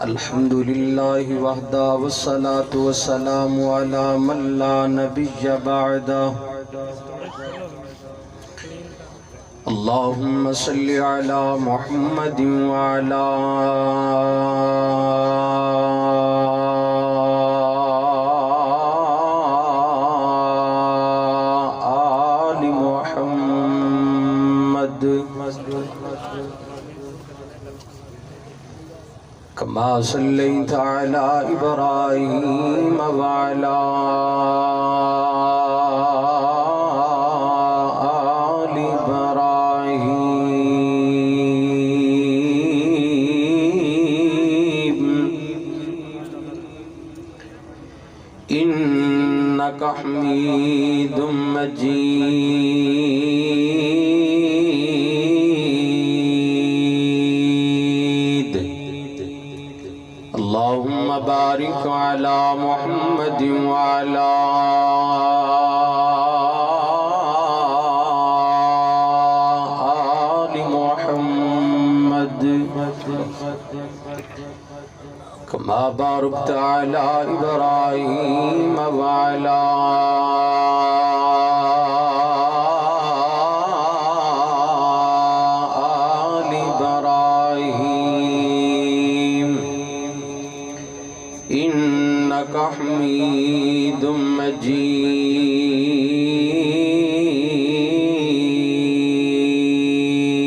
الحمد لله وحده والصلاة والسلام على من لا نبي بعده اللهم صل على محمد وعلى آل محمد كما صليت على إبراهيم وعلى آل إبراهيم إنك حميد مجيد اللهم بارك على محمد وعلى آل محمد كما باركت على إبراهيم وعلى آل إبراهيم إنك حميد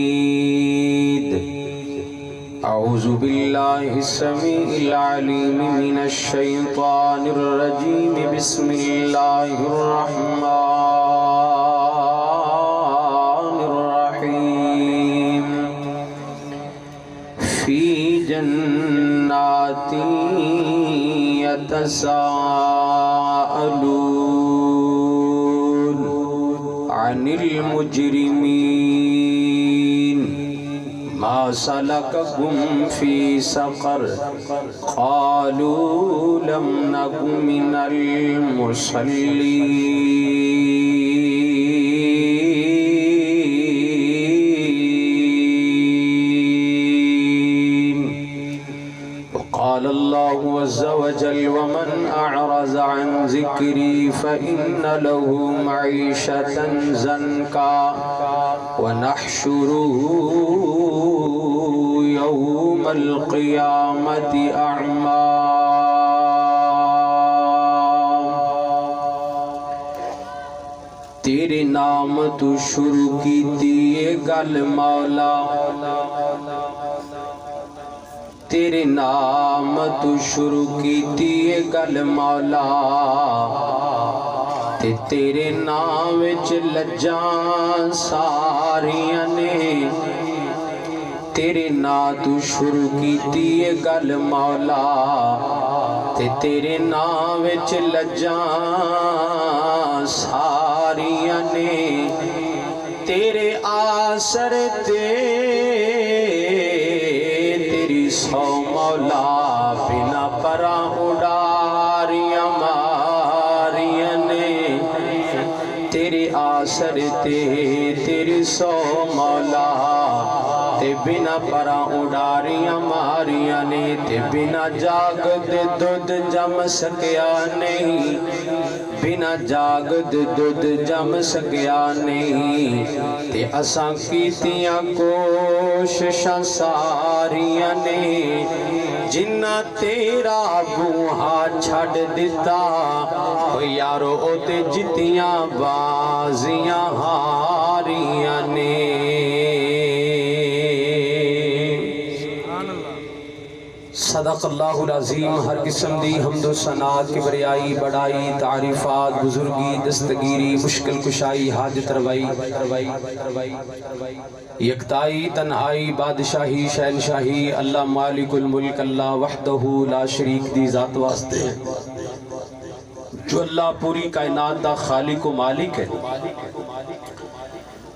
مجيد أعوذ بالله السميع العليم من الشيطان الرجيم بسم الله الرحمن الرحيم في جنات يتساءلون عن المجرمين ما سلككم في سقر قالوا لم نك من المصلين وقال الله عز وجل ومن أعرض عن ذكري فإن له معيشة ضنكا ونحشره يوم القيامة أعمى تیرے نام تو شروع کی دیئے گل مولا تیرے نام تو شروع کی دیئے گل مولا تے تیرے نام وچ لجاں ساریاں نے تیرے نام تو شروع کی دیئے گل مولا تے تیرے نام وچ لجاں ساریاں نے تیرے آسر تے تیری سو مولا بنا پرا اڈاریاں ماریاں نے تیرے آسر تے تیری سو مولا تے بنا پرا اڈاریاں ماریاں نے تے بنا جاگ دے دودھ جم سکیا نہیں بنا جاگ دے دودھ جم سکیا نہیں تے اساں کیتیاں کوششاں ساریاں نے جنہ تیرا بوہا چھڑ دیتا او یارو او تے جتیاں بازیاں ہاریاں نے صدق اللہ العظیم ہر قسم دی حمد و ثنا کبریائی بڑائی تعریفات بزرگی دستگیری مشکل کشائی حاجت روائی یکتائی تنہائی بادشاہی شہنشاہی اللہ مالک الملک اللہ وحدہ لا شریک دی ذات واسطے جو اللہ پوری کائنات دا خالق و مالک ہے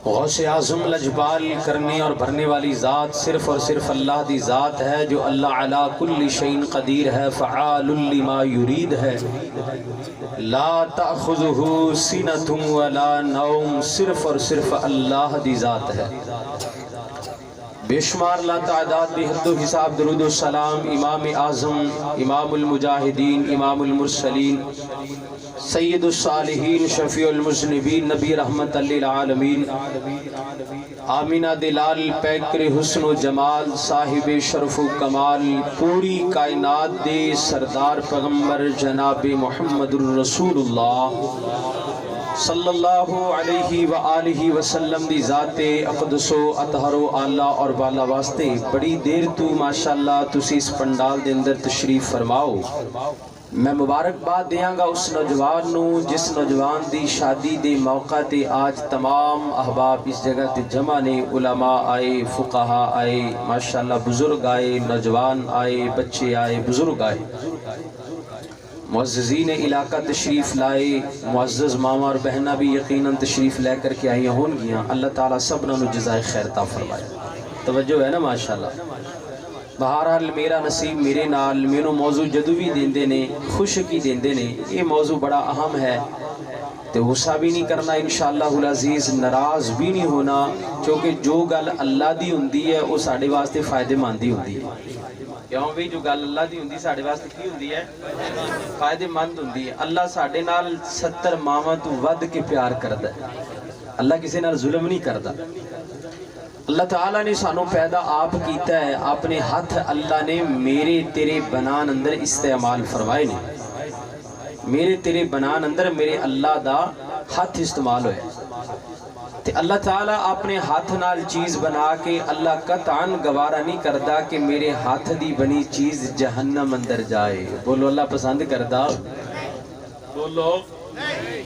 غوث اعظم لجبال کرنے اور بھرنے والی ذات صرف اور صرف اللہ دی ذات ہے جو اللہ علی کل شیء قدیر ہے فعال لما یرید ہے لا تأخذہ سنۃ ولا نوم صرف اور صرف اللہ دی ذات ہے بشمار لا تعداد بحد و حساب درود و سلام امام اعظم امام المجاہدین امام المرسلین سید الصالحین شفیع المذنبین نبی رحمت للعالمین آمینہ دلال پیکر حسن و جمال صاحب شرف و کمال پوری کائنات دے سردار پیغمبر جناب محمد الرسول اللہ صلی اللہ علیہ وآلہ وسلم دی ذات اقدس و اطہر و اعلیٰ اور بالا واسطے بڑی دیر تو ماشاءاللہ تسی اس پنڈال دے اندر تشریف فرماؤ۔ میں مبارکباد دیاں گا اس نوجوان نو جس نوجوان دی شادی دے موقع تے آج تمام احباب اس جگہ تے جمع نے، علماء آئے، فقہاء آئے، ماشاءاللہ بزرگ آئے، نوجوان آئے، بچے آئے، بزرگ آئے، معززین علاقہ تشریف لائے، معزز ماما اور بہنہ بھی یقیناً تشریف لے کر کے آئی ہون گیاں۔ اللہ تعالیٰ سبنا نو جزائے خیر عطا فرمائے۔ توجہ ہے نا ماشاءاللہ۔ بہرحال میرا نصیب میرے نال مینوں موضوع جدو بھی دیندے نے خوشکی دیندے نے، یہ موضوع بڑا اہم ہے تو غصہ بھی نہیں کرنا انشاءاللہ العزیز، ناراض بھی نہیں ہونا، کیونکہ جو گل اللہ دی ہوندی ہے وہ ساڈے واسطے فائدے مند ہی ہوندی ہے۔ کیوں بھی جو گل اللہ دی ہوندی ساڈے واسطے کی ہوندی ہے؟ فائدے مند ہوندی ہے۔ اللہ ساڈے نال 70 ماواں تو ود کے پیار کردا ہے، اللہ کسی نال ظلم نہیں کردا۔ اللہ تعالیٰ نے سانو پیدا آپ کیتا ہے، اپنے ہاتھ اللہ نے میرے تیرے بنان اندر استعمال فرمائے نے، میرے تیرے بنان اندر میرے اللہ دا ہاتھ استعمال ہوئے تے اللہ تعالیٰ اپنے ہاتھ نال چیز بنا کے اللہ قطعاً گوارا نہیں کردا کہ میرے ہاتھ دی بنی چیز جہنم اندر جائے۔ بولو اللہ پسند کردا، بولو